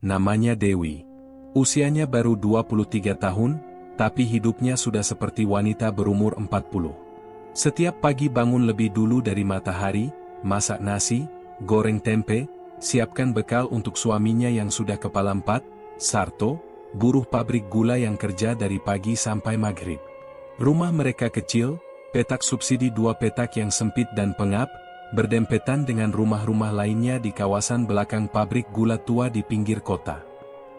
namanya Dewi. Usianya baru 23 tahun, tapi hidupnya sudah seperti wanita berumur 40. Setiap pagi bangun lebih dulu dari matahari, masak nasi, goreng tempe, siapkan bekal untuk suaminya yang sudah kepala 4, Sarto, buruh pabrik gula yang kerja dari pagi sampai maghrib. Rumah mereka kecil, petak subsidi 2 petak yang sempit dan pengap, berdempetan dengan rumah-rumah lainnya di kawasan belakang pabrik gula tua di pinggir kota.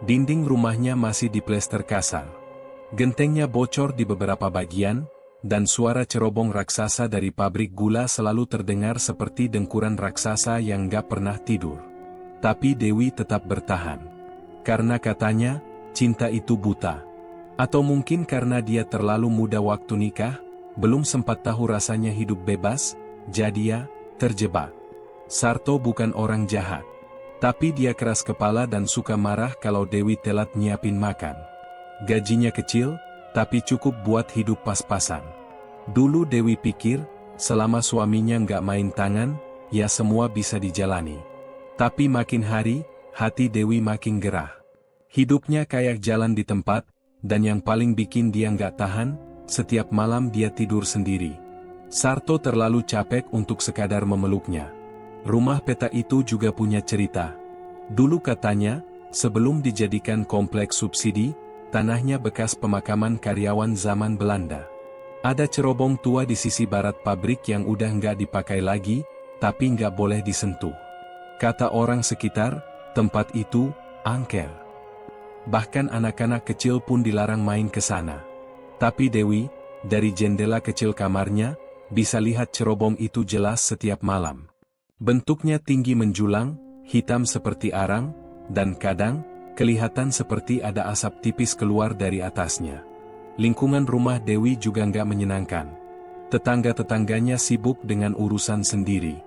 Dinding rumahnya masih diplester kasar. Gentengnya bocor di beberapa bagian, dan suara cerobong raksasa dari pabrik gula selalu terdengar seperti dengkuran raksasa yang gak pernah tidur. Tapi Dewi tetap bertahan. Karena katanya, cinta itu buta. Atau mungkin karena dia terlalu muda waktu nikah, belum sempat tahu rasanya hidup bebas, jadi ya, terjebak. Sarto bukan orang jahat. Tapi dia keras kepala dan suka marah kalau Dewi telat nyiapin makan. Gajinya kecil, tapi cukup buat hidup pas-pasan. Dulu Dewi pikir, selama suaminya nggak main tangan, ya semua bisa dijalani. Tapi makin hari, hati Dewi makin gerah. Hidupnya kayak jalan di tempat, dan yang paling bikin dia nggak tahan, setiap malam dia tidur sendiri. Sarto terlalu capek untuk sekadar memeluknya. Rumah peta itu juga punya cerita. Dulu katanya, sebelum dijadikan kompleks subsidi, tanahnya bekas pemakaman karyawan zaman Belanda. Ada cerobong tua di sisi barat pabrik yang udah nggak dipakai lagi, tapi nggak boleh disentuh. Kata orang sekitar, tempat itu angker. Bahkan anak-anak kecil pun dilarang main ke sana. Tapi Dewi, dari jendela kecil kamarnya, bisa lihat cerobong itu jelas setiap malam. Bentuknya tinggi menjulang, hitam seperti arang, dan kadang, kelihatan seperti ada asap tipis keluar dari atasnya. Lingkungan rumah Dewi juga nggak menyenangkan. Tetangga-tetangganya sibuk dengan urusan sendiri.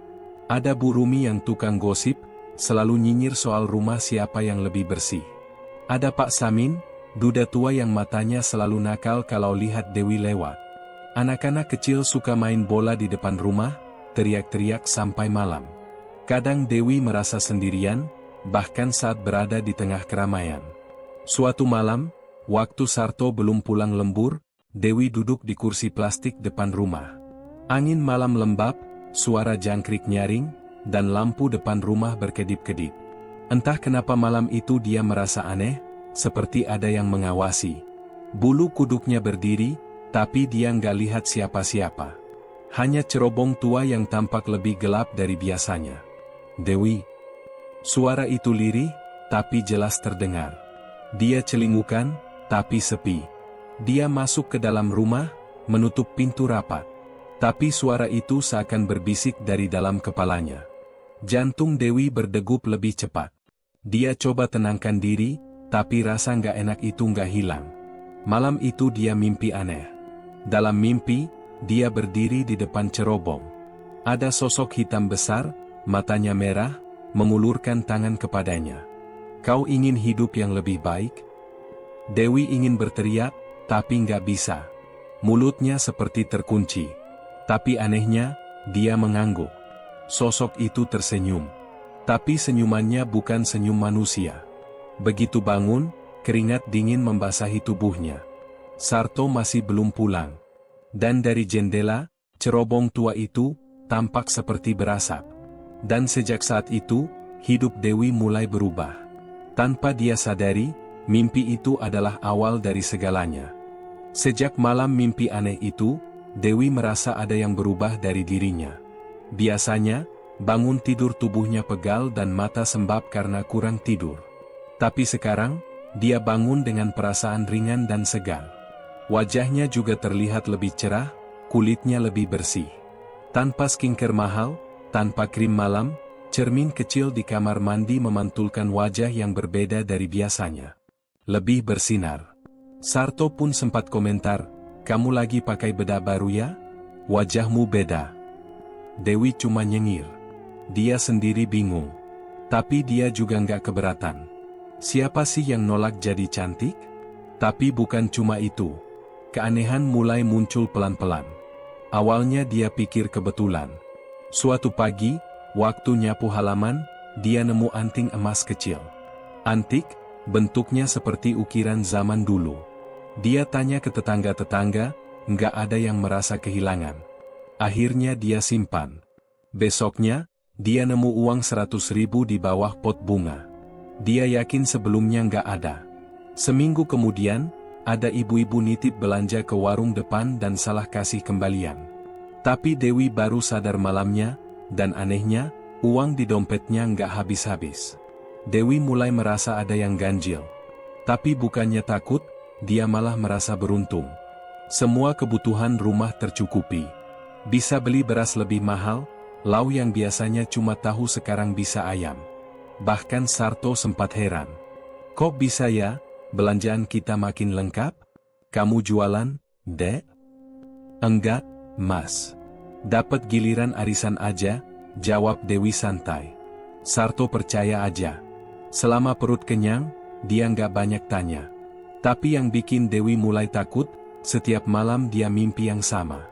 Ada Bu Rumi yang tukang gosip, selalu nyinyir soal rumah siapa yang lebih bersih. Ada Pak Samin, duda tua yang matanya selalu nakal kalau lihat Dewi lewat. Anak-anak kecil suka main bola di depan rumah, teriak-teriak sampai malam. Kadang Dewi merasa sendirian, bahkan saat berada di tengah keramaian. Suatu malam, waktu Sarto belum pulang lembur, Dewi duduk di kursi plastik depan rumah. Angin malam lembab, suara jangkrik nyaring, dan lampu depan rumah berkedip-kedip. Entah kenapa malam itu dia merasa aneh, seperti ada yang mengawasi. Bulu kuduknya berdiri, tapi dia nggak lihat siapa-siapa. Hanya cerobong tua yang tampak lebih gelap dari biasanya. Dewi. Suara itu lirih, tapi jelas terdengar. Dia celingukan, tapi sepi. Dia masuk ke dalam rumah, menutup pintu rapat. Tapi suara itu seakan berbisik dari dalam kepalanya. Jantung Dewi berdegup lebih cepat. Dia coba tenangkan diri, tapi rasa nggak enak itu nggak hilang. Malam itu dia mimpi aneh. Dalam mimpi, dia berdiri di depan cerobong. Ada sosok hitam besar, matanya merah, mengulurkan tangan kepadanya. Kau ingin hidup yang lebih baik? Dewi ingin berteriak, tapi nggak bisa. Mulutnya seperti terkunci. Tapi anehnya, dia mengangguk. Sosok itu tersenyum. Tapi senyumannya bukan senyum manusia. Begitu bangun, keringat dingin membasahi tubuhnya. Sarto masih belum pulang. Dan dari jendela, cerobong tua itu, tampak seperti berasap. Dan sejak saat itu, hidup Dewi mulai berubah. Tanpa dia sadari, mimpi itu adalah awal dari segalanya. Sejak malam mimpi aneh itu, Dewi merasa ada yang berubah dari dirinya. Biasanya, bangun tidur tubuhnya pegal dan mata sembab karena kurang tidur. Tapi sekarang, dia bangun dengan perasaan ringan dan segar. Wajahnya juga terlihat lebih cerah, kulitnya lebih bersih. Tanpa skincare mahal, tanpa krim malam, cermin kecil di kamar mandi memantulkan wajah yang berbeda dari biasanya. Lebih bersinar. Sarto pun sempat komentar, "Kamu lagi pakai bedak baru ya? Wajahmu beda." Dewi cuma nyengir. Dia sendiri bingung. Tapi dia juga nggak keberatan. Siapa sih yang nolak jadi cantik? Tapi bukan cuma itu. Keanehan mulai muncul pelan-pelan. Awalnya dia pikir kebetulan. Suatu pagi, waktu nyapu halaman, dia nemu anting emas kecil. Antik, bentuknya seperti ukiran zaman dulu. Dia tanya ke tetangga-tetangga, nggak ada yang merasa kehilangan. Akhirnya dia simpan. Besoknya, dia nemu uang 100.000 di bawah pot bunga. Dia yakin sebelumnya nggak ada. Seminggu kemudian, ada ibu-ibu nitip belanja ke warung depan dan salah kasih kembalian. Tapi Dewi baru sadar malamnya, dan anehnya, uang di dompetnya nggak habis-habis. Dewi mulai merasa ada yang ganjil. Tapi bukannya takut, dia malah merasa beruntung. Semua kebutuhan rumah tercukupi. Bisa beli beras lebih mahal, lauk yang biasanya cuma tahu sekarang bisa ayam. Bahkan Sarto sempat heran. Kok bisa ya, belanjaan kita makin lengkap? Kamu jualan, Dek? Enggak, Mas. Dapat giliran arisan aja, jawab Dewi santai. Sarto percaya aja. Selama perut kenyang, dia nggak banyak tanya. Tapi yang bikin Dewi mulai takut, setiap malam dia mimpi yang sama.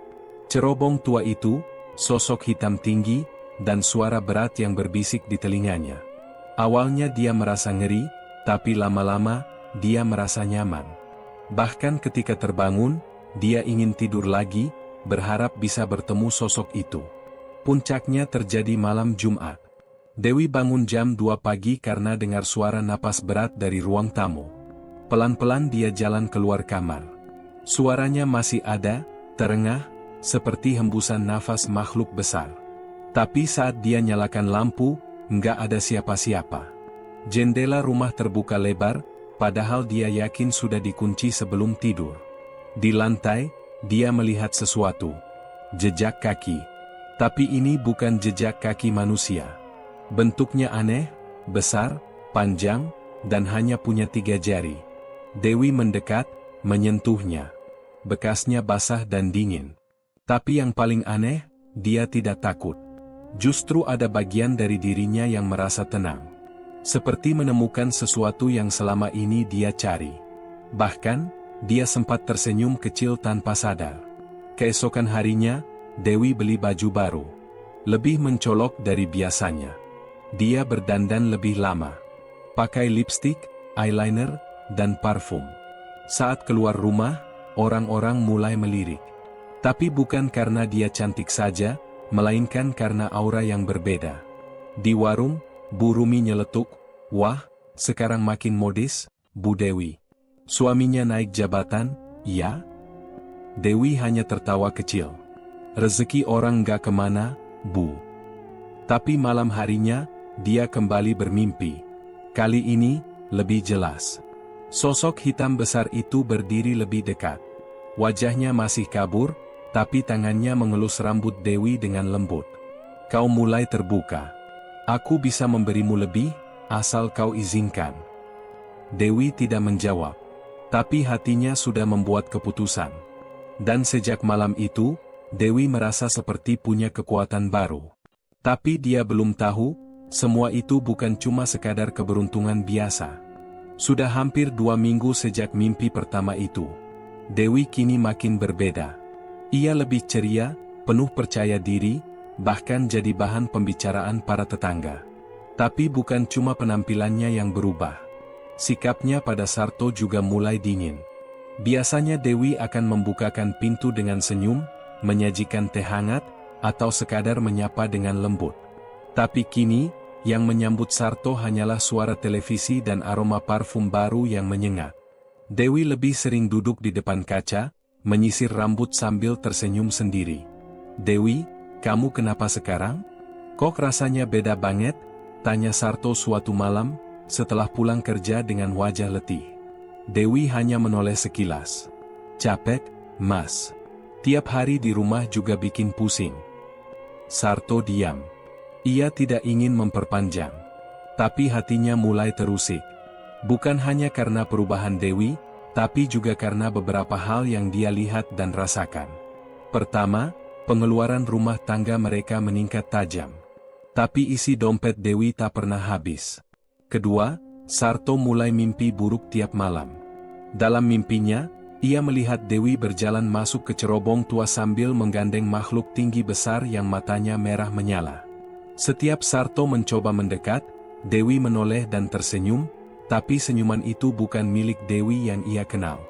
Cerobong tua itu, sosok hitam tinggi, dan suara berat yang berbisik di telinganya. Awalnya dia merasa ngeri, tapi lama-lama, dia merasa nyaman. Bahkan ketika terbangun, dia ingin tidur lagi, berharap bisa bertemu sosok itu. Puncaknya terjadi malam Jumat. Dewi bangun jam 2 pagi karena dengar suara napas berat dari ruang tamu. Pelan-pelan dia jalan keluar kamar. Suaranya masih ada, terengah, seperti hembusan nafas makhluk besar. Tapi saat dia nyalakan lampu, nggak ada siapa-siapa. Jendela rumah terbuka lebar, padahal dia yakin sudah dikunci sebelum tidur. Di lantai, dia melihat sesuatu. Jejak kaki. Tapi ini bukan jejak kaki manusia. Bentuknya aneh, besar, panjang, dan hanya punya 3 jari. Dewi mendekat, menyentuhnya. Bekasnya basah dan dingin. Tapi yang paling aneh, dia tidak takut. Justru ada bagian dari dirinya yang merasa tenang. Seperti menemukan sesuatu yang selama ini dia cari. Bahkan, dia sempat tersenyum kecil tanpa sadar. Keesokan harinya, Dewi beli baju baru. Lebih mencolok dari biasanya. Dia berdandan lebih lama. Pakai lipstik, eyeliner, dan parfum. Saat keluar rumah, orang-orang mulai melirik. Tapi bukan karena dia cantik saja, melainkan karena aura yang berbeda. Di warung, Bu Rumi nyeletuk, "Wah, sekarang makin modis, Bu Dewi. Suaminya naik jabatan, ya?" Dewi hanya tertawa kecil. "Rezeki orang gak kemana, Bu." Tapi malam harinya, dia kembali bermimpi. Kali ini, lebih jelas. Sosok hitam besar itu berdiri lebih dekat. Wajahnya masih kabur, tapi tangannya mengelus rambut Dewi dengan lembut. "Kau mulai terbuka. Aku bisa memberimu lebih, asal kau izinkan." Dewi tidak menjawab. Tapi hatinya sudah membuat keputusan. Dan sejak malam itu, Dewi merasa seperti punya kekuatan baru. Tapi dia belum tahu, semua itu bukan cuma sekadar keberuntungan biasa. Sudah hampir 2 minggu sejak mimpi pertama itu. Dewi kini makin berbeda. Ia lebih ceria, penuh percaya diri, bahkan jadi bahan pembicaraan para tetangga. Tapi bukan cuma penampilannya yang berubah. Sikapnya pada Sarto juga mulai dingin. Biasanya Dewi akan membukakan pintu dengan senyum, menyajikan teh hangat, atau sekadar menyapa dengan lembut. Tapi kini, yang menyambut Sarto hanyalah suara televisi dan aroma parfum baru yang menyengat. Dewi lebih sering duduk di depan kaca, menyisir rambut sambil tersenyum sendiri. "Dewi, kamu kenapa sekarang? Kok rasanya beda banget?" tanya Sarto suatu malam, setelah pulang kerja dengan wajah letih. Dewi hanya menoleh sekilas. "Capek, Mas. Tiap hari di rumah juga bikin pusing." Sarto diam. Ia tidak ingin memperpanjang. Tapi hatinya mulai terusik. Bukan hanya karena perubahan Dewi, tapi juga karena beberapa hal yang dia lihat dan rasakan. Pertama, pengeluaran rumah tangga mereka meningkat tajam. Tapi isi dompet Dewi tak pernah habis. Kedua, Sarto mulai mimpi buruk tiap malam. Dalam mimpinya, ia melihat Dewi berjalan masuk ke cerobong tua sambil menggandeng makhluk tinggi besar yang matanya merah menyala. Setiap Sarto mencoba mendekat, Dewi menoleh dan tersenyum, Tapi senyuman itu bukan milik Dewi yang ia kenal.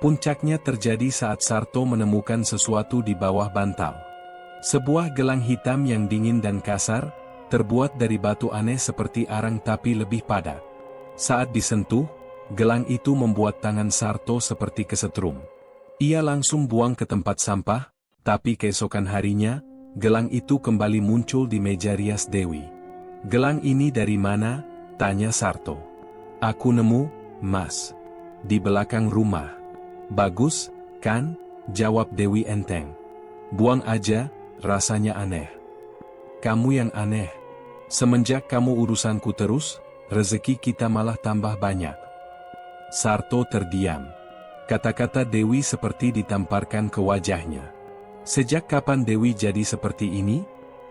Puncaknya terjadi saat Sarto menemukan sesuatu di bawah bantal. Sebuah gelang hitam yang dingin dan kasar, terbuat dari batu aneh seperti arang tapi lebih padat. Saat disentuh, gelang itu membuat tangan Sarto seperti kesetrum. Ia langsung buang ke tempat sampah, tapi keesokan harinya, gelang itu kembali muncul di meja rias Dewi. "Gelang ini dari mana?" tanya Sarto. "Aku nemu, Mas. Di belakang rumah." "Bagus, kan?" jawab Dewi enteng. "Buang aja, rasanya aneh." "Kamu yang aneh. Semenjak kamu urusanku terus, rezeki kita malah tambah banyak." Sarto terdiam. Kata-kata Dewi seperti ditamparkan ke wajahnya. Sejak kapan Dewi jadi seperti ini?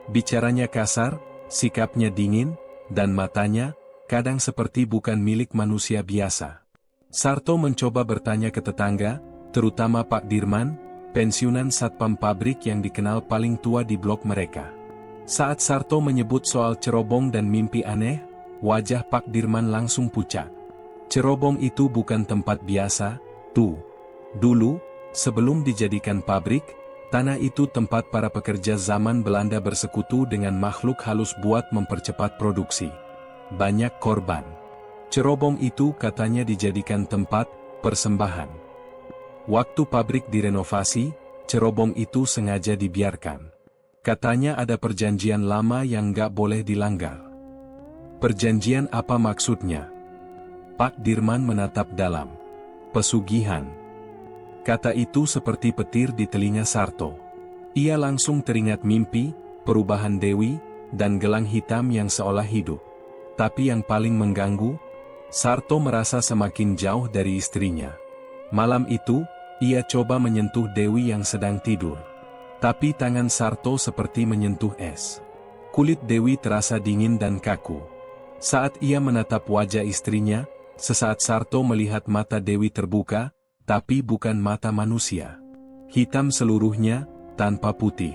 Bicaranya kasar, sikapnya dingin, dan matanya, kadang seperti bukan milik manusia biasa. Sarto mencoba bertanya ke tetangga, terutama Pak Dirman, pensiunan satpam pabrik yang dikenal paling tua di blok mereka. Saat Sarto menyebut soal cerobong dan mimpi aneh, wajah Pak Dirman langsung pucat. "Cerobong itu bukan tempat biasa, tuh. Dulu, sebelum dijadikan pabrik, tanah itu tempat para pekerja zaman Belanda bersekutu dengan makhluk halus buat mempercepat produksi. Banyak korban. Cerobong itu katanya dijadikan tempat persembahan. Waktu pabrik direnovasi, cerobong itu sengaja dibiarkan. Katanya ada perjanjian lama yang gak boleh dilanggar." "Perjanjian apa maksudnya?" Pak Dirman menatap dalam. "Pesugihan." Kata itu seperti petir di telinga Sarto. Ia langsung teringat mimpi, perubahan Dewi, dan gelang hitam yang seolah hidup. Tapi yang paling mengganggu, Sarto merasa semakin jauh dari istrinya. Malam itu, ia coba menyentuh Dewi yang sedang tidur. Tapi tangan Sarto seperti menyentuh es. Kulit Dewi terasa dingin dan kaku. Saat ia menatap wajah istrinya, sesaat Sarto melihat mata Dewi terbuka, tapi bukan mata manusia. Hitam seluruhnya, tanpa putih.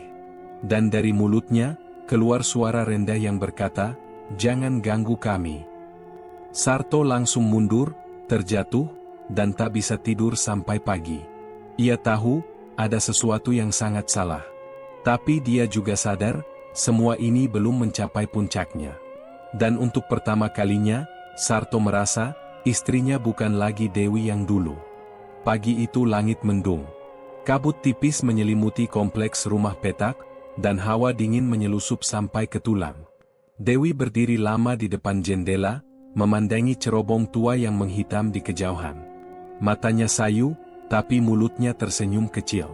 Dan dari mulutnya, keluar suara rendah yang berkata, "Jangan ganggu kami." Sarto langsung mundur, terjatuh, dan tak bisa tidur sampai pagi. Ia tahu, ada sesuatu yang sangat salah. Tapi dia juga sadar, semua ini belum mencapai puncaknya. Dan untuk pertama kalinya, Sarto merasa, istrinya bukan lagi Dewi yang dulu. Pagi itu langit mendung. Kabut tipis menyelimuti kompleks rumah petak, dan hawa dingin menyelusup sampai ke tulang. Dewi berdiri lama di depan jendela, memandangi cerobong tua yang menghitam di kejauhan. Matanya sayu, tapi mulutnya tersenyum kecil.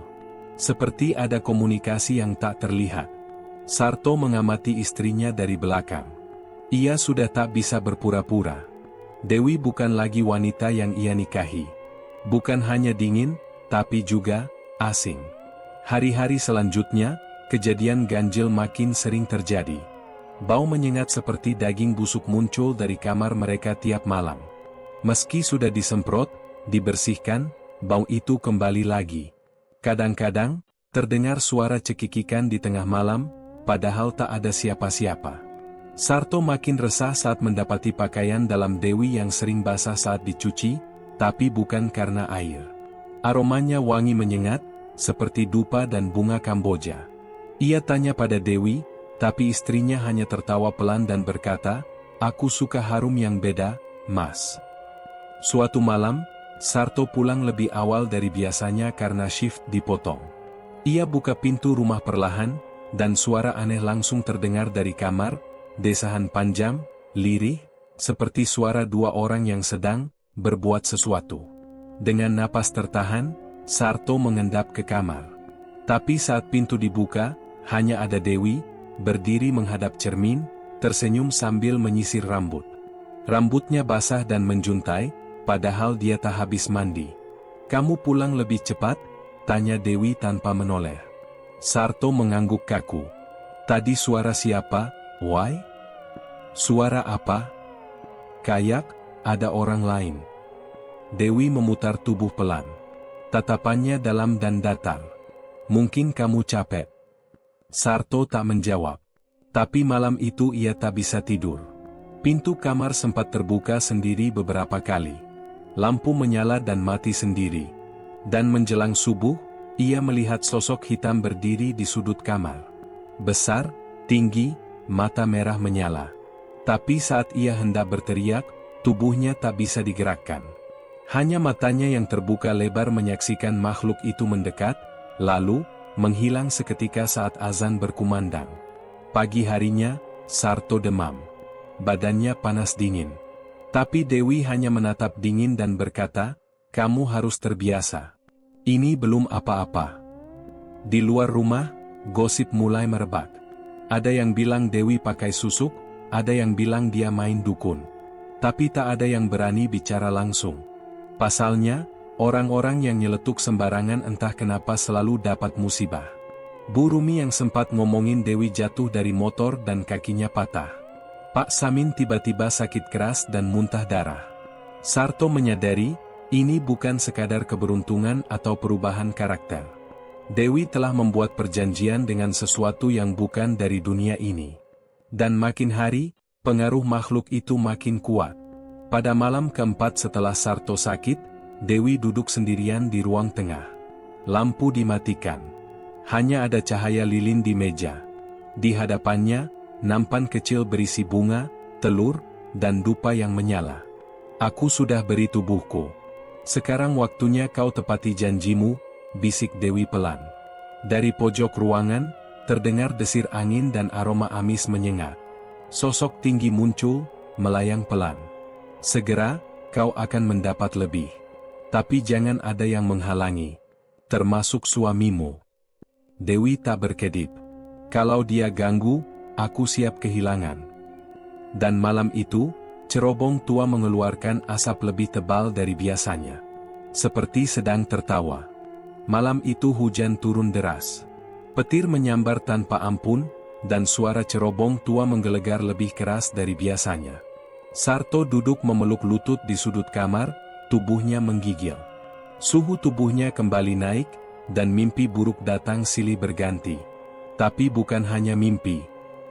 Seperti ada komunikasi yang tak terlihat. Sarto mengamati istrinya dari belakang. Ia sudah tak bisa berpura-pura. Dewi bukan lagi wanita yang ia nikahi. Bukan hanya dingin, tapi juga asing. Hari-hari selanjutnya, kejadian ganjil makin sering terjadi. Bau menyengat seperti daging busuk muncul dari kamar mereka tiap malam. Meski sudah disemprot, dibersihkan, bau itu kembali lagi. Kadang-kadang, terdengar suara cekikikan di tengah malam, padahal tak ada siapa-siapa. Sarto makin resah saat mendapati pakaian dalam Dewi yang sering basah saat dicuci, tapi bukan karena air. Aromanya wangi menyengat, seperti dupa dan bunga Kamboja. Ia tanya pada Dewi, tapi istrinya hanya tertawa pelan dan berkata, "Aku suka harum yang beda, Mas." Suatu malam, Sarto pulang lebih awal dari biasanya karena shift dipotong. Ia buka pintu rumah perlahan, dan suara aneh langsung terdengar dari kamar, desahan panjang, lirih, seperti suara dua orang yang sedang berbuat sesuatu. Dengan napas tertahan, Sarto mengendap ke kamar. Tapi saat pintu dibuka, hanya ada Dewi, berdiri menghadap cermin, tersenyum sambil menyisir rambut. Rambutnya basah dan menjuntai, padahal dia tak habis mandi. "Kamu pulang lebih cepat?" tanya Dewi tanpa menoleh. Sarto mengangguk kaku. "Tadi suara siapa, Wai?" "Suara apa?" "Kayak ada orang lain." Dewi memutar tubuh pelan. Tatapannya dalam dan datar. "Mungkin kamu capek." Sarto tak menjawab. Tapi malam itu ia tak bisa tidur. Pintu kamar sempat terbuka sendiri beberapa kali. Lampu menyala dan mati sendiri. Dan menjelang subuh, ia melihat sosok hitam berdiri di sudut kamar. Besar, tinggi, mata merah menyala. Tapi saat ia hendak berteriak, tubuhnya tak bisa digerakkan. Hanya matanya yang terbuka lebar menyaksikan makhluk itu mendekat, lalu menghilang seketika saat azan berkumandang. Pagi harinya, Sarto demam. Badannya panas dingin. Tapi Dewi hanya menatap dingin dan berkata, "Kamu harus terbiasa. Ini belum apa-apa." Di luar rumah, gosip mulai merebak. Ada yang bilang Dewi pakai susuk, ada yang bilang dia main dukun. Tapi tak ada yang berani bicara langsung. Pasalnya, orang-orang yang nyeletuk sembarangan entah kenapa selalu dapat musibah. Bu Rumi yang sempat ngomongin Dewi jatuh dari motor dan kakinya patah. Pak Samin tiba-tiba sakit keras dan muntah darah. Sarto menyadari, ini bukan sekadar keberuntungan atau perubahan karakter. Dewi telah membuat perjanjian dengan sesuatu yang bukan dari dunia ini. Dan makin hari, pengaruh makhluk itu makin kuat. Pada malam keempat setelah Sarto sakit, Dewi duduk sendirian di ruang tengah. Lampu dimatikan. Hanya ada cahaya lilin di meja. Di hadapannya, nampan kecil berisi bunga, telur, dan dupa yang menyala. "Aku sudah beri tubuhku. Sekarang waktunya kau tepati janjimu," bisik Dewi pelan. Dari pojok ruangan, terdengar desir angin dan aroma amis menyengat. Sosok tinggi muncul, melayang pelan. "Segera, kau akan mendapat lebih. Tapi jangan ada yang menghalangi. Termasuk suamimu." Dewi tak berkedip. Kalau dia ganggu, aku siap kehilangan. Dan malam itu, cerobong tua mengeluarkan asap lebih tebal dari biasanya. Seperti sedang tertawa. Malam itu hujan turun deras. Petir menyambar tanpa ampun, dan suara cerobong tua menggelegar lebih keras dari biasanya. Sarto duduk memeluk lutut di sudut kamar, tubuhnya menggigil. Suhu tubuhnya kembali naik, dan mimpi buruk datang silih berganti. Tapi bukan hanya mimpi.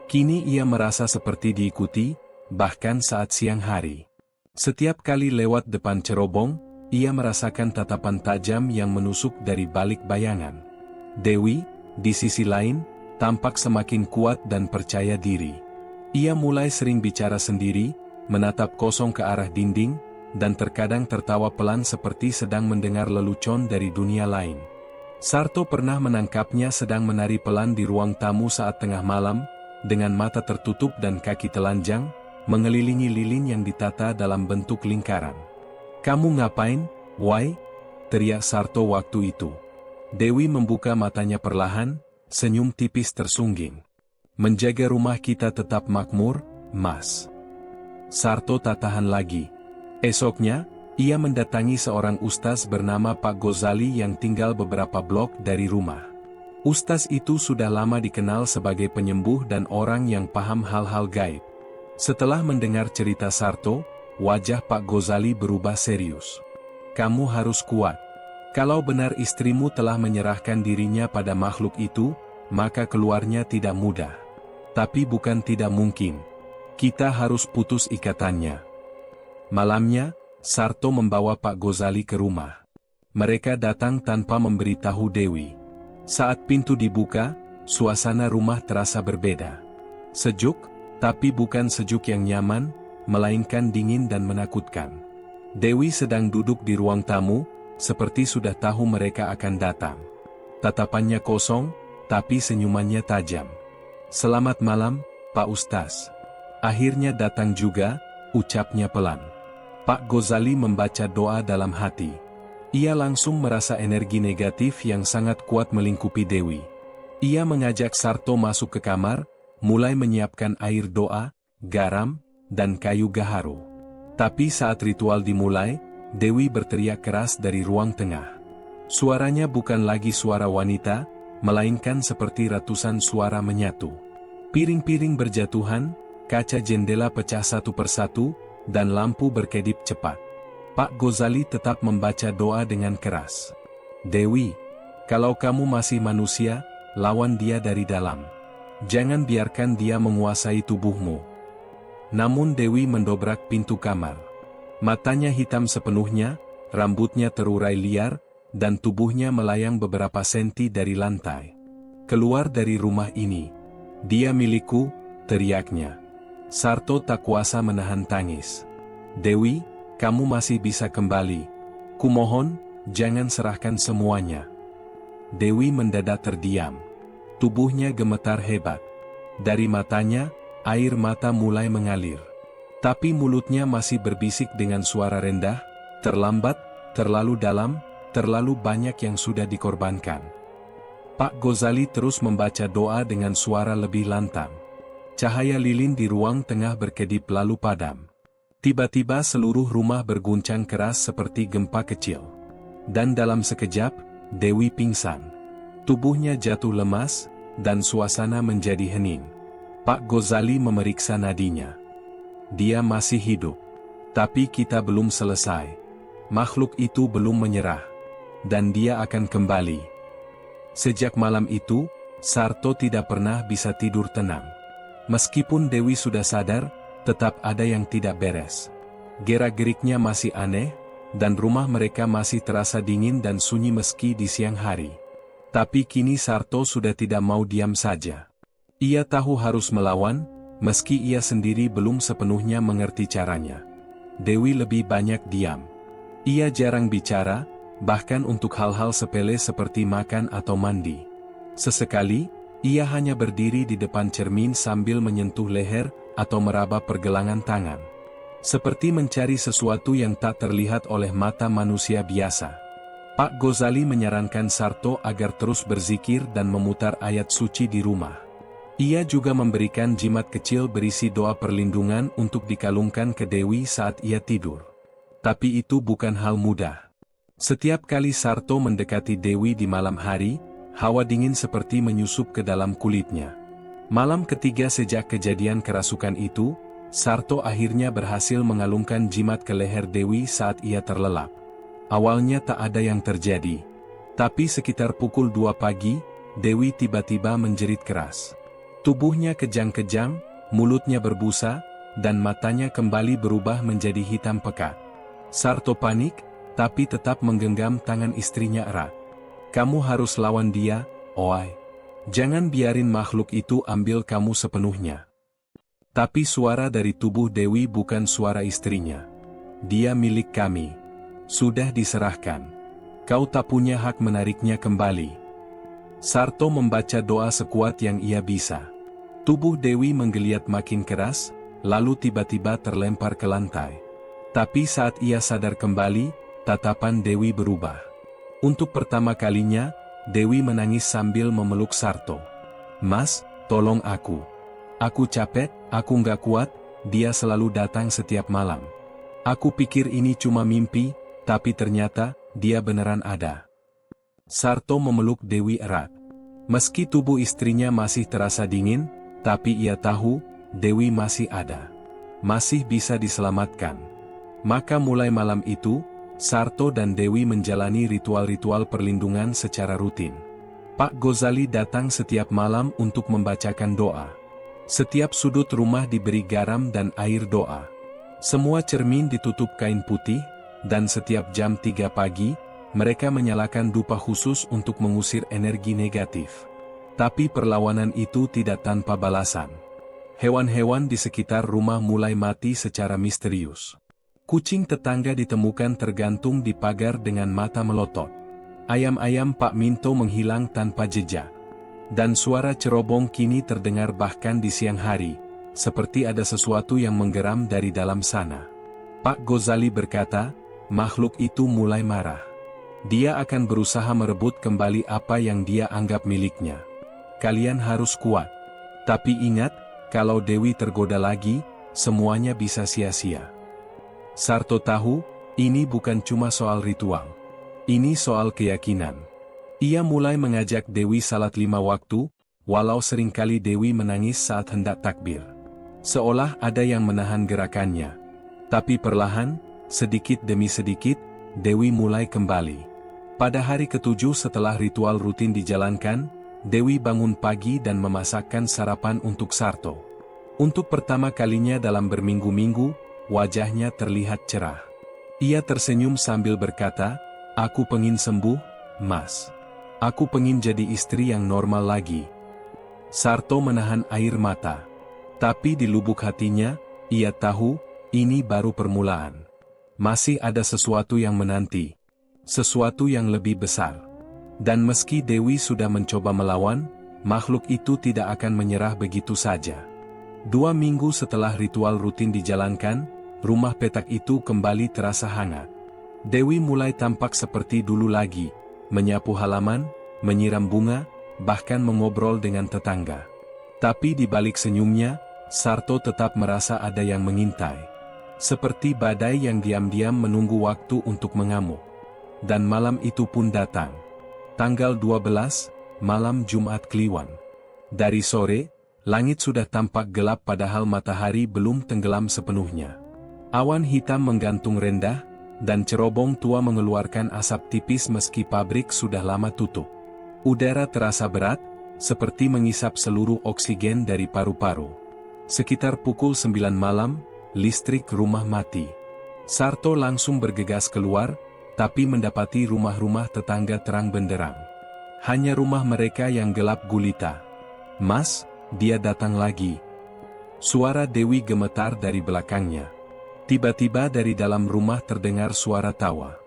Kini ia merasa seperti diikuti, bahkan saat siang hari. Setiap kali lewat depan cerobong, ia merasakan tatapan tajam yang menusuk dari balik bayangan. Dewi, di sisi lain, tampak semakin kuat dan percaya diri. Ia mulai sering bicara sendiri, menatap kosong ke arah dinding, dan terkadang tertawa pelan seperti sedang mendengar lelucon dari dunia lain. Sarto pernah menangkapnya sedang menari pelan di ruang tamu saat tengah malam, dengan mata tertutup dan kaki telanjang, mengelilingi lilin yang ditata dalam bentuk lingkaran. "Kamu ngapain, Wai?" teriak Sarto waktu itu. Dewi membuka matanya perlahan, senyum tipis tersungging. "Menjaga rumah kita tetap makmur, Mas." Sarto tak tahan lagi. Esoknya, ia mendatangi seorang ustaz bernama Pak Gozali yang tinggal beberapa blok dari rumah. Ustaz itu sudah lama dikenal sebagai penyembuh dan orang yang paham hal-hal gaib. Setelah mendengar cerita Sarto, wajah Pak Gozali berubah serius. "Kamu harus kuat. Kalau benar istrimu telah menyerahkan dirinya pada makhluk itu, maka keluarnya tidak mudah. Tapi bukan tidak mungkin. Kita harus putus ikatannya." Malamnya, Sarto membawa Pak Gozali ke rumah. Mereka datang tanpa memberitahu Dewi. Saat pintu dibuka, suasana rumah terasa berbeda. Sejuk, tapi bukan sejuk yang nyaman, melainkan dingin dan menakutkan. Dewi sedang duduk di ruang tamu, seperti sudah tahu mereka akan datang. Tatapannya kosong, tapi senyumannya tajam. "Selamat malam, Pak Ustaz." "Akhirnya datang juga," ucapnya pelan. Pak Gozali membaca doa dalam hati. Ia langsung merasa energi negatif yang sangat kuat melingkupi Dewi. Ia mengajak Sarto masuk ke kamar, mulai menyiapkan air doa, garam, dan kayu gaharu. Tapi saat ritual dimulai, Dewi berteriak keras dari ruang tengah. Suaranya bukan lagi suara wanita, melainkan seperti ratusan suara menyatu. Piring-piring berjatuhan, kaca jendela pecah satu persatu, dan lampu berkedip cepat. Pak Gozali tetap membaca doa dengan keras. "Dewi, kalau kamu masih manusia, lawan dia dari dalam. Jangan biarkan dia menguasai tubuhmu." Namun Dewi mendobrak pintu kamar. Matanya hitam sepenuhnya, rambutnya terurai liar, dan tubuhnya melayang beberapa senti dari lantai. "Keluar dari rumah ini. Dia milikku," teriaknya. Sarto tak kuasa menahan tangis. "Dewi, kamu masih bisa kembali. Kumohon, jangan serahkan semuanya." Dewi mendadak terdiam. Tubuhnya gemetar hebat. Dari matanya, air mata mulai mengalir. Tapi mulutnya masih berbisik dengan suara rendah, "Terlambat, terlalu dalam, terlalu banyak yang sudah dikorbankan." Pak Ghazali terus membaca doa dengan suara lebih lantang. Cahaya lilin di ruang tengah berkedip lalu padam. Tiba-tiba seluruh rumah berguncang keras seperti gempa kecil. Dan dalam sekejap, Dewi pingsan. Tubuhnya jatuh lemas, dan suasana menjadi hening. Pak Ghazali memeriksa nadinya. "Dia masih hidup. Tapi kita belum selesai. Makhluk itu belum menyerah. Dan dia akan kembali." Sejak malam itu, Sarto tidak pernah bisa tidur tenang. Meskipun Dewi sudah sadar, tetap ada yang tidak beres. Gerak-geriknya masih aneh, dan rumah mereka masih terasa dingin dan sunyi meski di siang hari. Tapi kini Sarto sudah tidak mau diam saja. Ia tahu harus melawan, meski ia sendiri belum sepenuhnya mengerti caranya. Dewi lebih banyak diam. Ia jarang bicara, bahkan untuk hal-hal sepele seperti makan atau mandi. Sesekali, ia hanya berdiri di depan cermin sambil menyentuh leher atau meraba pergelangan tangan. Seperti mencari sesuatu yang tak terlihat oleh mata manusia biasa. Pak Ghazali menyarankan Sarto agar terus berzikir dan memutar ayat suci di rumah. Ia juga memberikan jimat kecil berisi doa perlindungan untuk dikalungkan ke Dewi saat ia tidur. Tapi itu bukan hal mudah. Setiap kali Sarto mendekati Dewi di malam hari, hawa dingin seperti menyusup ke dalam kulitnya. Malam ketiga sejak kejadian kerasukan itu, Sarto akhirnya berhasil mengalungkan jimat ke leher Dewi saat ia terlelap. Awalnya tak ada yang terjadi. Tapi sekitar pukul 2 pagi, Dewi tiba-tiba menjerit keras. Tubuhnya kejang-kejang, mulutnya berbusa, dan matanya kembali berubah menjadi hitam pekat. Sarto panik, tapi tetap menggenggam tangan istrinya erat. "Kamu harus lawan dia, Oai. Jangan biarin makhluk itu ambil kamu sepenuhnya." Tapi suara dari tubuh Dewi bukan suara istrinya. "Dia milik kami. Sudah diserahkan. Kau tak punya hak menariknya kembali." Sarto membaca doa sekuat yang ia bisa. Tubuh Dewi menggeliat makin keras, lalu tiba-tiba terlempar ke lantai. Tapi saat ia sadar kembali, tatapan Dewi berubah. Untuk pertama kalinya, Dewi menangis sambil memeluk Sarto. "Mas, tolong aku. Aku capek, aku nggak kuat, dia selalu datang setiap malam. Aku pikir ini cuma mimpi, tapi ternyata, dia beneran ada." Sarto memeluk Dewi erat. Meski tubuh istrinya masih terasa dingin, tapi ia tahu, Dewi masih ada. Masih bisa diselamatkan. Maka mulai malam itu, Sarto dan Dewi menjalani ritual-ritual perlindungan secara rutin. Pak Ghazali datang setiap malam untuk membacakan doa. Setiap sudut rumah diberi garam dan air doa. Semua cermin ditutup kain putih, dan setiap jam 3 pagi, mereka menyalakan dupa khusus untuk mengusir energi negatif. Tapi perlawanan itu tidak tanpa balasan. Hewan-hewan di sekitar rumah mulai mati secara misterius. Kucing tetangga ditemukan tergantung di pagar dengan mata melotot. Ayam-ayam Pak Minto menghilang tanpa jejak. Dan suara cerobong kini terdengar bahkan di siang hari, seperti ada sesuatu yang menggeram dari dalam sana. Pak Ghazali berkata, makhluk itu mulai marah. Dia akan berusaha merebut kembali apa yang dia anggap miliknya. Kalian harus kuat. Tapi ingat, kalau Dewi tergoda lagi, semuanya bisa sia-sia. Sarto tahu, ini bukan cuma soal ritual. Ini soal keyakinan. Ia mulai mengajak Dewi salat 5 waktu, walau seringkali Dewi menangis saat hendak takbir. Seolah ada yang menahan gerakannya. Tapi perlahan, sedikit demi sedikit, Dewi mulai kembali. Pada hari ke-7 setelah ritual rutin dijalankan, Dewi bangun pagi dan memasakkan sarapan untuk Sarto. Untuk pertama kalinya dalam berminggu-minggu, wajahnya terlihat cerah. Ia tersenyum sambil berkata, "Aku pengin sembuh, Mas. Aku pengin jadi istri yang normal lagi." Sarto menahan air mata. Tapi di lubuk hatinya, ia tahu, ini baru permulaan. Masih ada sesuatu yang menanti. Sesuatu yang lebih besar. Dan meski Dewi sudah mencoba melawan, makhluk itu tidak akan menyerah begitu saja. 2 minggu setelah ritual rutin dijalankan, rumah petak itu kembali terasa hangat. Dewi mulai tampak seperti dulu lagi, menyapu halaman, menyiram bunga, bahkan mengobrol dengan tetangga. Tapi di balik senyumnya, Sarto tetap merasa ada yang mengintai. Seperti badai yang diam-diam menunggu waktu untuk mengamuk. Dan malam itu pun datang. Tanggal 12, malam Jumat Kliwon. Dari sore, langit sudah tampak gelap padahal matahari belum tenggelam sepenuhnya. Awan hitam menggantung rendah, dan cerobong tua mengeluarkan asap tipis meski pabrik sudah lama tutup. Udara terasa berat, seperti mengisap seluruh oksigen dari paru-paru. Sekitar pukul 9 malam, listrik rumah mati. Sarto langsung bergegas keluar, tapi mendapati rumah-rumah tetangga terang benderang. Hanya rumah mereka yang gelap gulita. "Mas, dia datang lagi." Suara Dewi gemetar dari belakangnya. Tiba-tiba dari dalam rumah terdengar suara tawa.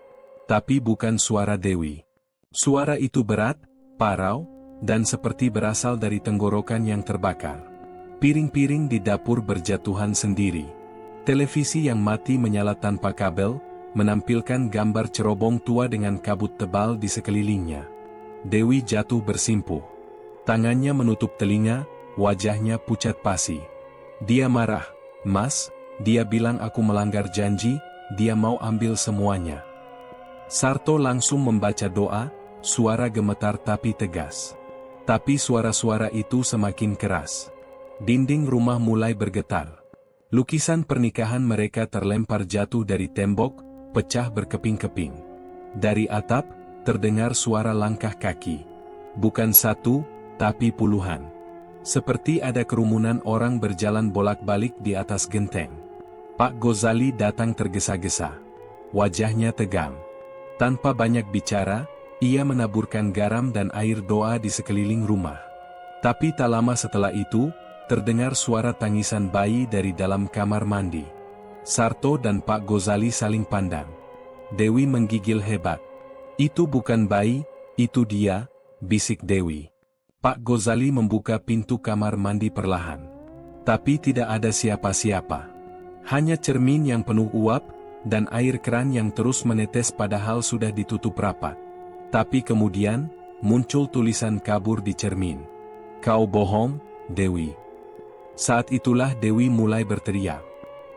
Tapi bukan suara Dewi. Suara itu berat, parau, dan seperti berasal dari tenggorokan yang terbakar. Piring-piring di dapur berjatuhan sendiri. Televisi yang mati menyala tanpa kabel, menampilkan gambar cerobong tua dengan kabut tebal di sekelilingnya. Dewi jatuh bersimpuh. Tangannya menutup telinga, wajahnya pucat pasi. Dia marah, "Mas, dia bilang aku melanggar janji, dia mau ambil semuanya." Sarto langsung membaca doa, suara gemetar tapi tegas. Tapi suara-suara itu semakin keras. Dinding rumah mulai bergetar. Lukisan pernikahan mereka terlempar jatuh dari tembok, pecah berkeping-keping. Dari atap, terdengar suara langkah kaki. Bukan satu, tapi puluhan. Seperti ada kerumunan orang berjalan bolak-balik di atas genteng. Pak Ghazali datang tergesa-gesa. Wajahnya tegang. Tanpa banyak bicara, ia menaburkan garam dan air doa di sekeliling rumah. Tapi tak lama setelah itu, terdengar suara tangisan bayi dari dalam kamar mandi. Sarto dan Pak Ghazali saling pandang. Dewi menggigil hebat. "Itu bukan bayi, itu dia," bisik Dewi. Pak Ghazali membuka pintu kamar mandi perlahan. Tapi tidak ada siapa-siapa. Hanya cermin yang penuh uap, dan air keran yang terus menetes padahal sudah ditutup rapat. Tapi kemudian, muncul tulisan kabur di cermin. "Kau bohong, Dewi." Saat itulah Dewi mulai berteriak.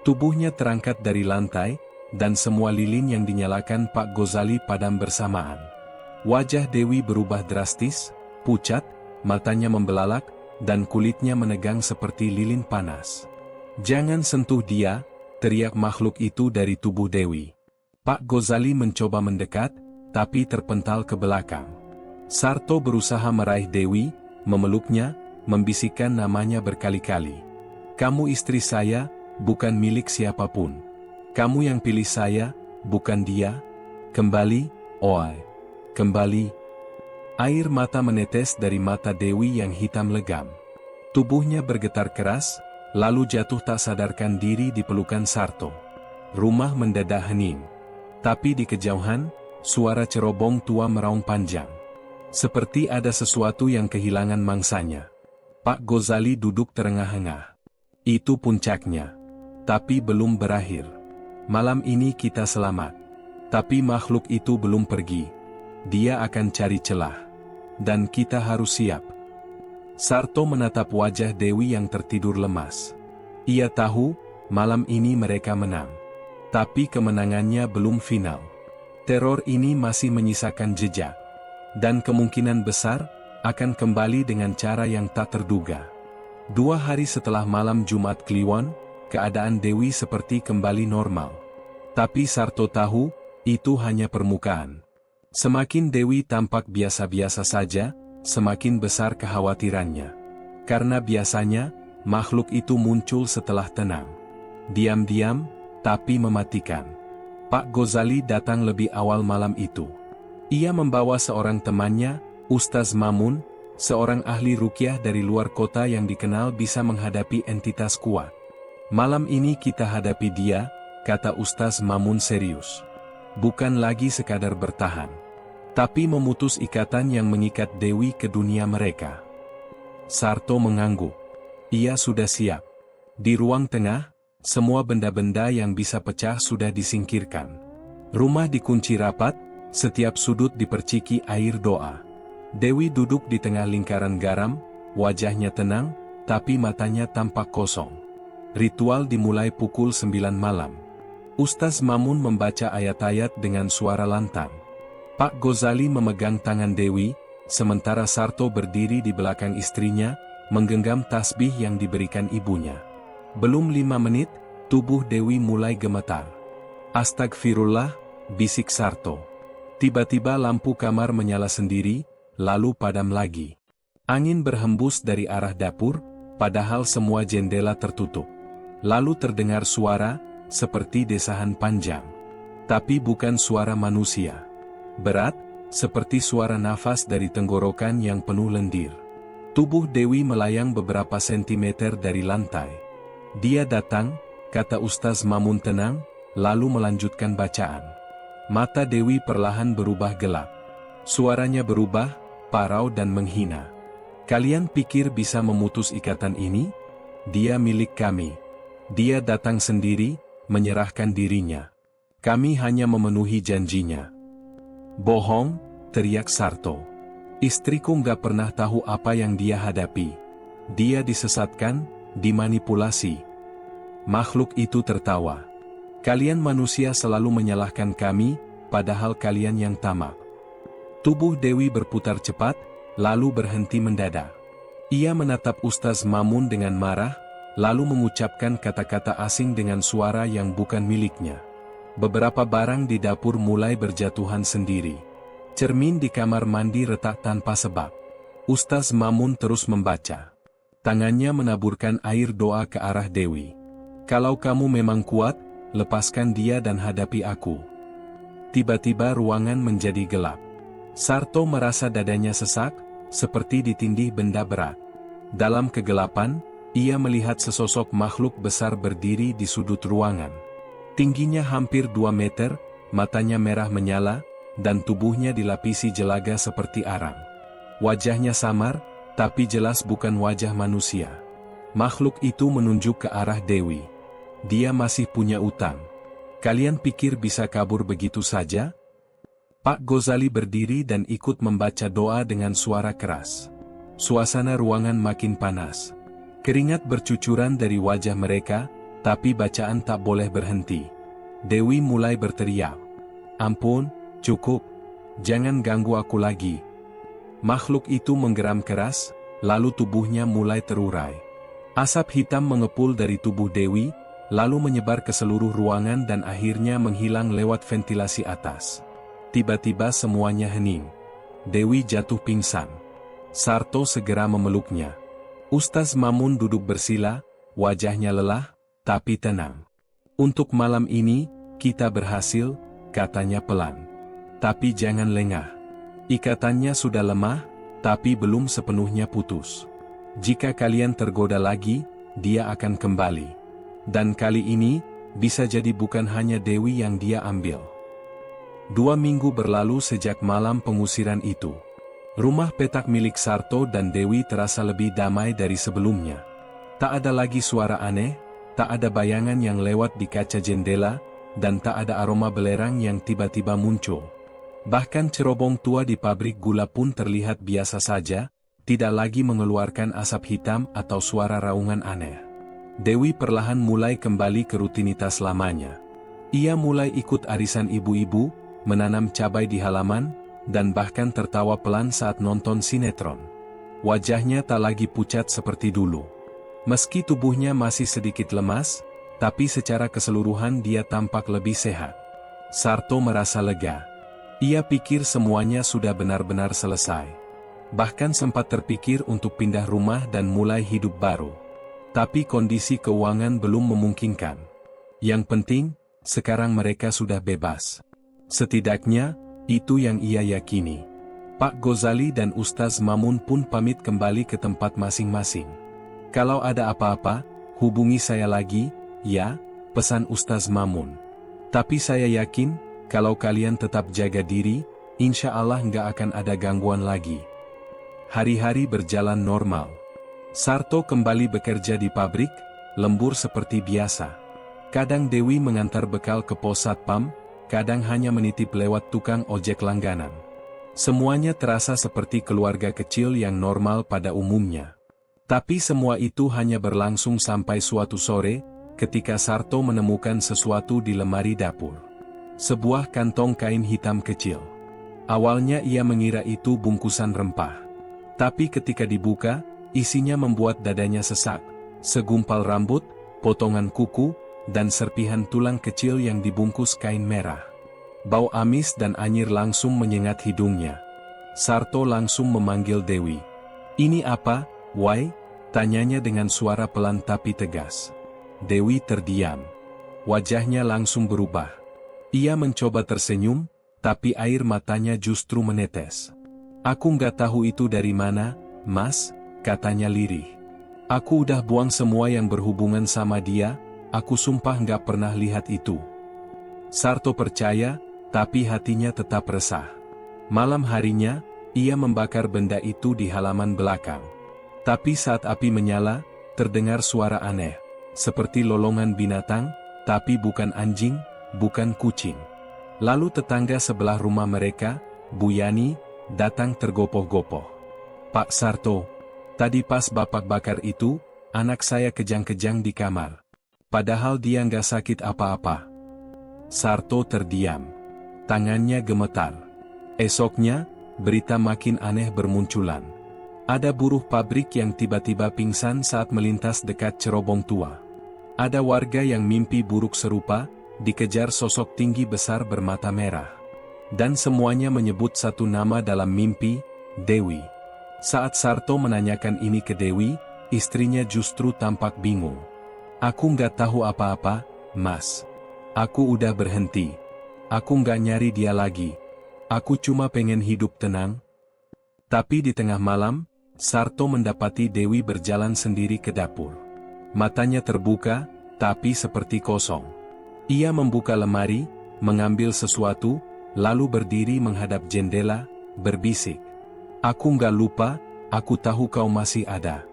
Tubuhnya terangkat dari lantai, dan semua lilin yang dinyalakan Pak Ghazali padam bersamaan. Wajah Dewi berubah drastis, pucat, matanya membelalak, dan kulitnya menegang seperti lilin panas. "Jangan sentuh dia," teriak makhluk itu dari tubuh Dewi. Pak Ghazali mencoba mendekat, tapi terpental ke belakang. Sarto berusaha meraih Dewi, memeluknya, membisikkan namanya berkali-kali. "Kamu istri saya, bukan milik siapapun. Kamu yang pilih saya, bukan dia. Kembali, oi. Kembali." Air mata menetes dari mata Dewi yang hitam legam. Tubuhnya bergetar keras, lalu jatuh tak sadarkan diri di pelukan Sarto. Rumah mendadak hening. Tapi di kejauhan, suara cerobong tua meraung panjang. Seperti ada sesuatu yang kehilangan mangsanya. Pak Ghazali duduk terengah-engah. Itu puncaknya. Tapi belum berakhir. Malam ini kita selamat. Tapi makhluk itu belum pergi. Dia akan cari celah. Dan kita harus siap. Sarto menatap wajah Dewi yang tertidur lemas. Ia tahu, malam ini mereka menang. Tapi kemenangannya belum final. Teror ini masih menyisakan jejak. Dan kemungkinan besar, akan kembali dengan cara yang tak terduga. 2 hari setelah malam Jumat Kliwon, keadaan Dewi seperti kembali normal. Tapi Sarto tahu, itu hanya permukaan. Semakin Dewi tampak biasa-biasa saja, semakin besar kekhawatirannya. Karena biasanya, Makhluk itu muncul setelah tenang. Diam-diam, tapi mematikan. Pak Ghazali datang lebih awal malam itu. Ia membawa seorang temannya, Ustaz Mamun, seorang ahli ruqyah dari luar kota yang dikenal bisa menghadapi entitas kuat. Malam ini kita hadapi dia, kata Ustaz Mamun serius. Bukan lagi sekadar bertahan, tapi memutus ikatan yang mengikat Dewi ke dunia mereka. Sarto mengangguk. Ia sudah siap. Di ruang tengah, semua benda-benda yang bisa pecah sudah disingkirkan. Rumah dikunci rapat, setiap sudut diperciki air doa. Dewi duduk di tengah lingkaran garam, wajahnya tenang, tapi matanya tampak kosong. Ritual dimulai pukul 9 malam. Ustaz Mamun membaca ayat-ayat dengan suara lantang. Pak Ghazali memegang tangan Dewi, sementara Sarto berdiri di belakang istrinya, menggenggam tasbih yang diberikan ibunya. Belum 5 menit, tubuh Dewi mulai gemetar. Astagfirullah, bisik Sarto. Tiba-tiba lampu kamar menyala sendiri, lalu padam lagi. Angin berhembus dari arah dapur, padahal semua jendela tertutup. Lalu terdengar suara, seperti desahan panjang. Tapi bukan suara manusia. Berat, seperti suara nafas dari tenggorokan yang penuh lendir. Tubuh Dewi melayang beberapa sentimeter dari lantai. Dia datang, kata Ustaz Mamun tenang, lalu melanjutkan bacaan. Mata Dewi perlahan berubah gelap. Suaranya berubah, parau dan menghina. Kalian pikir bisa memutus ikatan ini? Dia milik kami. Dia datang sendiri, menyerahkan dirinya. Kami hanya memenuhi janjinya. Bohong, teriak Sarto. Istriku nggak pernah tahu apa yang dia hadapi. Dia disesatkan, dimanipulasi. Makhluk itu tertawa. Kalian manusia selalu menyalahkan kami, padahal kalian yang tamak. Tubuh Dewi berputar cepat, lalu berhenti mendadak. Ia menatap Ustaz Mamun dengan marah, lalu mengucapkan kata-kata asing dengan suara yang bukan miliknya. Beberapa barang di dapur mulai berjatuhan sendiri. Cermin di kamar mandi retak tanpa sebab. Ustaz Mamun terus membaca. Tangannya menaburkan air doa ke arah Dewi. Kalau kamu memang kuat, lepaskan dia dan hadapi aku. Tiba-tiba ruangan menjadi gelap. Sarto merasa dadanya sesak, seperti ditindih benda berat. Dalam kegelapan, ia melihat sesosok makhluk besar berdiri di sudut ruangan. Tingginya hampir 2 meter, matanya merah menyala, dan tubuhnya dilapisi jelaga seperti arang. Wajahnya samar, tapi jelas bukan wajah manusia. Makhluk itu menunjuk ke arah Dewi. Dia masih punya utang. Kalian pikir bisa kabur begitu saja? Pak Ghazali berdiri dan ikut membaca doa dengan suara keras. Suasana ruangan makin panas. Keringat bercucuran dari wajah mereka, tapi bacaan tak boleh berhenti. Dewi mulai berteriak. Ampun, cukup. Jangan ganggu aku lagi. Makhluk itu menggeram keras, lalu tubuhnya mulai terurai. Asap hitam mengepul dari tubuh Dewi, lalu menyebar ke seluruh ruangan dan akhirnya menghilang lewat ventilasi atas. Tiba-tiba semuanya hening. Dewi jatuh pingsan. Sarto segera memeluknya. Ustaz Mamun duduk bersila, wajahnya lelah, tapi tenang. Untuk malam ini, kita berhasil, katanya pelan. Tapi jangan lengah. Ikatannya sudah lemah, tapi belum sepenuhnya putus. Jika kalian tergoda lagi, dia akan kembali. Dan kali ini, bisa jadi bukan hanya Dewi yang dia ambil. 2 minggu berlalu sejak malam pengusiran itu. Rumah petak milik Sarto dan Dewi terasa lebih damai dari sebelumnya. Tak ada lagi suara aneh, tak ada bayangan yang lewat di kaca jendela, dan tak ada aroma belerang yang tiba-tiba muncul. Bahkan cerobong tua di pabrik gula pun terlihat biasa saja, tidak lagi mengeluarkan asap hitam atau suara raungan aneh. Dewi perlahan mulai kembali ke rutinitas lamanya. Ia mulai ikut arisan ibu-ibu, menanam cabai di halaman, dan bahkan tertawa pelan saat nonton sinetron. Wajahnya tak lagi pucat seperti dulu. Meski tubuhnya masih sedikit lemas, tapi secara keseluruhan dia tampak lebih sehat. Sarto merasa lega. Ia pikir semuanya sudah benar-benar selesai. Bahkan sempat terpikir untuk pindah rumah dan mulai hidup baru. Tapi kondisi keuangan belum memungkinkan. Yang penting, sekarang mereka sudah bebas. Setidaknya, itu yang ia yakini. Pak Ghazali dan Ustaz Mamun pun pamit kembali ke tempat masing-masing. Kalau ada apa-apa, hubungi saya lagi, ya, pesan Ustaz Mamun. Tapi saya yakin, kalau kalian tetap jaga diri, insya Allah nggak akan ada gangguan lagi. Hari-hari berjalan normal. Sarto kembali bekerja di pabrik, lembur seperti biasa. Kadang Dewi mengantar bekal ke pos satpam, kadang hanya menitip lewat tukang ojek langganan. Semuanya terasa seperti keluarga kecil yang normal pada umumnya. Tapi semua itu hanya berlangsung sampai suatu sore, ketika Sarto menemukan sesuatu di lemari dapur. Sebuah kantong kain hitam kecil. Awalnya ia mengira itu bungkusan rempah. Tapi ketika dibuka, isinya membuat dadanya sesak. Segumpal rambut, potongan kuku, dan serpihan tulang kecil yang dibungkus kain merah. Bau amis dan anyir langsung menyengat hidungnya. Sarto langsung memanggil Dewi. "Ini apa, Wai?" tanyanya dengan suara pelan tapi tegas. Dewi terdiam. Wajahnya langsung berubah. Ia mencoba tersenyum, tapi air matanya justru menetes. "Aku nggak tahu itu dari mana, Mas," katanya lirih. "Aku udah buang semua yang berhubungan sama dia, aku sumpah nggak pernah lihat itu." Sarto percaya, tapi hatinya tetap resah. Malam harinya, ia membakar benda itu di halaman belakang. Tapi saat api menyala, terdengar suara aneh. Seperti lolongan binatang, tapi bukan anjing, bukan kucing. Lalu tetangga sebelah rumah mereka, Bu Yani, datang tergopoh-gopoh. "Pak Sarto, tadi pas Bapak bakar itu, anak saya kejang-kejang di kamar. Padahal dia nggak sakit apa-apa." Sarto terdiam. Tangannya gemetar. Esoknya, berita makin aneh bermunculan. Ada buruh pabrik yang tiba-tiba pingsan saat melintas dekat cerobong tua. Ada warga yang mimpi buruk serupa, dikejar sosok tinggi besar bermata merah. Dan semuanya menyebut satu nama dalam mimpi, Dewi. Saat Sarto menanyakan ini ke Dewi, istrinya justru tampak bingung. "Aku nggak tahu apa-apa, Mas. Aku udah berhenti. Aku nggak nyari dia lagi. Aku cuma pengen hidup tenang." Tapi di tengah malam, Sarto mendapati Dewi berjalan sendiri ke dapur. Matanya terbuka, tapi seperti kosong. Ia membuka lemari, mengambil sesuatu, lalu berdiri menghadap jendela, berbisik. "Aku nggak lupa, aku tahu kau masih ada."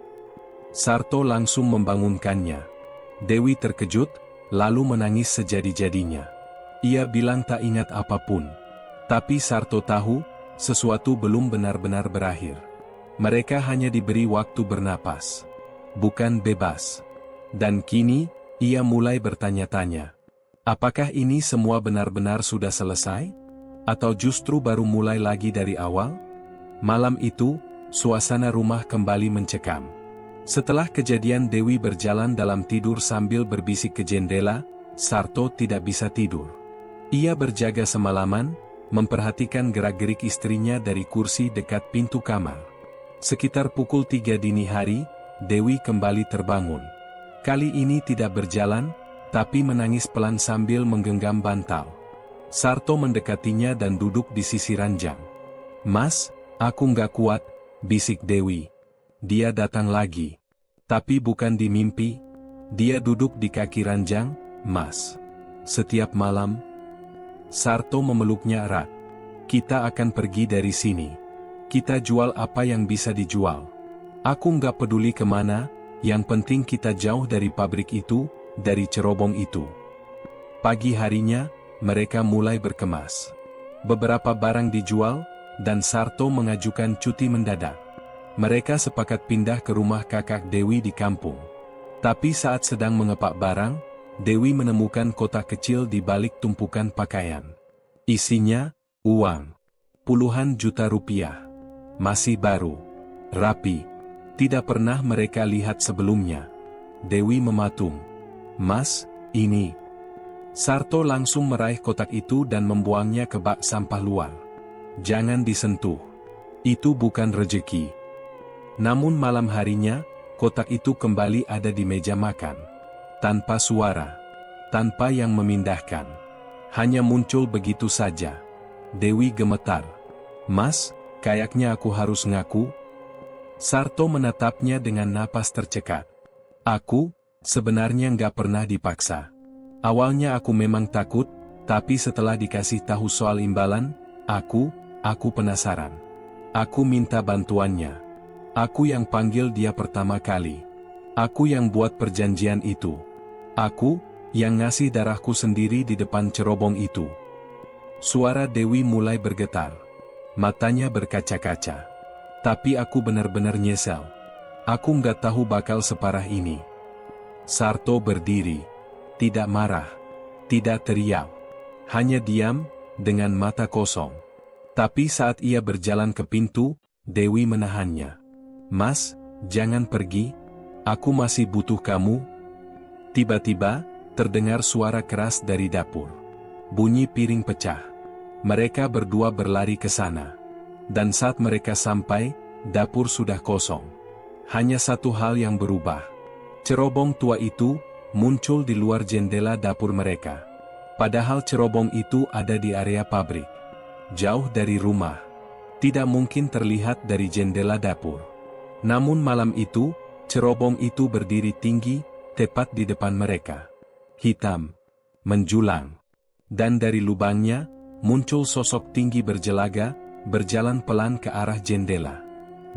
Sarto langsung membangunkannya. Dewi terkejut, lalu menangis sejadi-jadinya. Ia bilang tak ingat apapun. Tapi Sarto tahu, sesuatu belum benar-benar berakhir. Mereka hanya diberi waktu bernapas, bukan bebas. Dan kini, ia mulai bertanya-tanya. Apakah ini semua benar-benar sudah selesai? Atau justru baru mulai lagi dari awal? Malam itu, suasana rumah kembali mencekam. Setelah kejadian Dewi berjalan dalam tidur sambil berbisik ke jendela, Sarto tidak bisa tidur. Ia berjaga semalaman, memperhatikan gerak-gerik istrinya dari kursi dekat pintu kamar. Sekitar pukul 3 dini hari, Dewi kembali terbangun. Kali ini tidak berjalan, tapi menangis pelan sambil menggenggam bantal. Sarto mendekatinya dan duduk di sisi ranjang. "Mas, aku nggak kuat," bisik Dewi. Dia datang lagi. Tapi bukan di mimpi. Dia duduk di kaki ranjang, "Mas. Setiap malam." Sarto memeluknya erat. "Kita akan pergi dari sini. Kita jual apa yang bisa dijual. Aku nggak peduli kemana, yang penting kita jauh dari pabrik itu, dari cerobong itu." Pagi harinya, mereka mulai berkemas. Beberapa barang dijual, dan Sarto mengajukan cuti mendadak. Mereka sepakat pindah ke rumah kakak Dewi di kampung. Tapi saat sedang mengepak barang, Dewi menemukan kotak kecil di balik tumpukan pakaian. Isinya, uang. Puluhan juta rupiah. Masih baru. Rapi. Tidak pernah mereka lihat sebelumnya. Dewi mematung. "Mas, ini." Sarto langsung meraih kotak itu dan membuangnya ke bak sampah luar. "Jangan disentuh. Itu bukan rejeki." Namun malam harinya, kotak itu kembali ada di meja makan. Tanpa suara. Tanpa yang memindahkan. Hanya muncul begitu saja. Dewi gemetar. Mas, kayaknya aku harus ngaku. Sarto menatapnya dengan napas tercekat. Aku, sebenarnya nggak pernah dipaksa. Awalnya aku memang takut, tapi setelah dikasih tahu soal imbalan, aku penasaran. Aku minta bantuannya. Aku yang panggil dia pertama kali. Aku yang buat perjanjian itu. Aku, yang ngasih darahku sendiri di depan cerobong itu. Suara Dewi mulai bergetar. Matanya berkaca-kaca. Tapi aku benar-benar nyesel. Aku nggak tahu bakal separah ini. Sarto berdiri. Tidak marah. Tidak teriak. Hanya diam, dengan mata kosong. Tapi saat ia berjalan ke pintu, Dewi menahannya. Mas, jangan pergi. Aku masih butuh kamu. Tiba-tiba, terdengar suara keras dari dapur. Bunyi piring pecah. Mereka berdua berlari ke sana. Dan saat mereka sampai, dapur sudah kosong. Hanya satu hal yang berubah. Cerobong tua itu, muncul di luar jendela dapur mereka. Padahal cerobong itu ada di area pabrik. Jauh dari rumah. Tidak mungkin terlihat dari jendela dapur. Namun malam itu, cerobong itu berdiri tinggi, tepat di depan mereka. Hitam. Menjulang. Dan dari lubangnya, muncul sosok tinggi berjelaga, berjalan pelan ke arah jendela.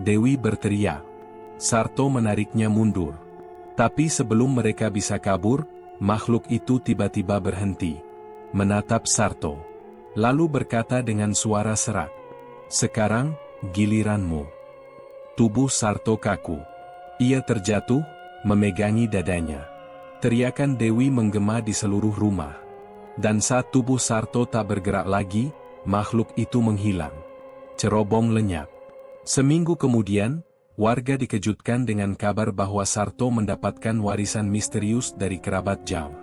Dewi berteriak. Sarto menariknya mundur. Tapi sebelum mereka bisa kabur, makhluk itu tiba-tiba berhenti. Menatap Sarto. Lalu berkata dengan suara serak. Sekarang, giliranmu. Tubuh Sarto kaku. Ia terjatuh, memegangi dadanya. Teriakan Dewi menggema di seluruh rumah. Dan saat tubuh Sarto tak bergerak lagi, makhluk itu menghilang. Cerobong lenyap. Seminggu kemudian, warga dikejutkan dengan kabar bahwa Sarto mendapatkan warisan misterius dari kerabat jauh.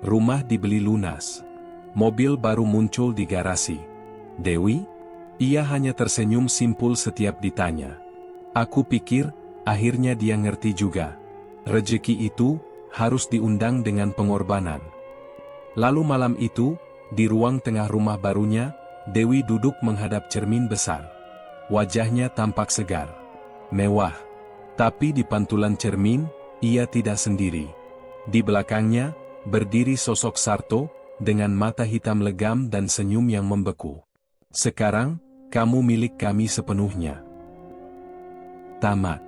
Rumah dibeli lunas. Mobil baru muncul di garasi. Dewi? Ia hanya tersenyum simpul setiap ditanya. Aku pikir, akhirnya dia ngerti juga. Rezeki itu, harus diundang dengan pengorbanan. Lalu malam itu, di ruang tengah rumah barunya, Dewi duduk menghadap cermin besar. Wajahnya tampak segar. Mewah. Tapi di pantulan cermin, ia tidak sendiri. Di belakangnya, berdiri sosok Sarto, dengan mata hitam legam dan senyum yang membeku. Sekarang, kamu milik kami sepenuhnya. Tamat.